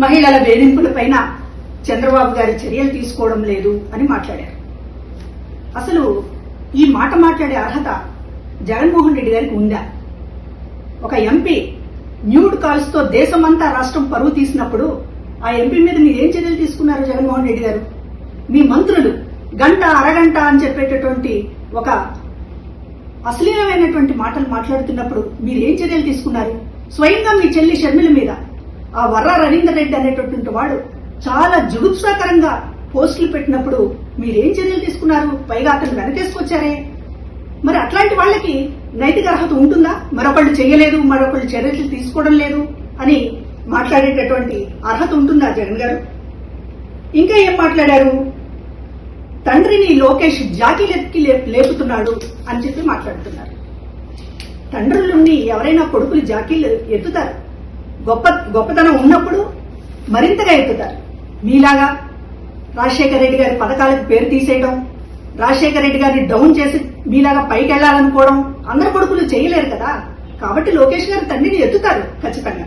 మహిళల వేధింపులపైన చంద్రబాబు గారి చర్యలు తీసుకోవడం లేదు అని మాట్లాడారు. అసలు ఈ మాట మాట్లాడే అర్హత జగన్మోహన్ రెడ్డి గారికి ఉందా? ఒక ఎంపీ న్యూడ్ కాల్స్ తో దేశమంతా రాష్ట్రం పరువు తీసినప్పుడు ఆ ఎంపీ మీద మీరేం చర్యలు తీసుకున్నారు జగన్మోహన్ రెడ్డి గారు? మీ మంత్రులు గంట అరగంట అని చెప్పేటటువంటి ఒక అశ్లీలమైనటువంటి మాటలు మాట్లాడుతున్నప్పుడు మీరేం చర్యలు తీసుకున్నారు? స్వయంగా మీ చెల్లి షర్మిల మీద ఆ వర్ర రవీందర్ రెడ్డి అనేటటువంటి వాడు చాలా జుగుప్సాకరంగా పోస్టులు పెట్టినప్పుడు మీరేం చర్యలు తీసుకున్నారు? పైగా అతను వెనకేసుకొచ్చారే. మరి అట్లాంటి వాళ్ళకి నైతిక అర్హత ఉంటుందా? మరొకళ్ళు చేయలేదు, మరొకళ్ళు చర్యలు తీసుకోవడం లేదు అని మాట్లాడేటటువంటి అర్హత ఉంటుందా జగన్ గారు? ఇంకా ఏం మాట్లాడారు? తండ్రిని లోకేష్ జాకీలెత్తి లేపుతున్నాడు అని చెప్పి మాట్లాడుతున్నారు. తండ్రులని ఎవరైనా కొడుకులు జాకీలు ఎత్తుతారు. గొప్పతనం ఉన్నప్పుడు మరింతగా ఎత్తుతారు. మీలాగా రాజశేఖర రెడ్డి గారి పథకాలకు పేరు తీసేయడం, రాజశేఖర రెడ్డి గారిని డౌన్ చేసి మీలాగా పైకి వెళ్లాలనుకోవడం అందరు కొడుకులు చేయలేరు కదా. కాబట్టి లోకేష్ గారు తండ్రిని ఎత్తుతారు ఖచ్చితంగా.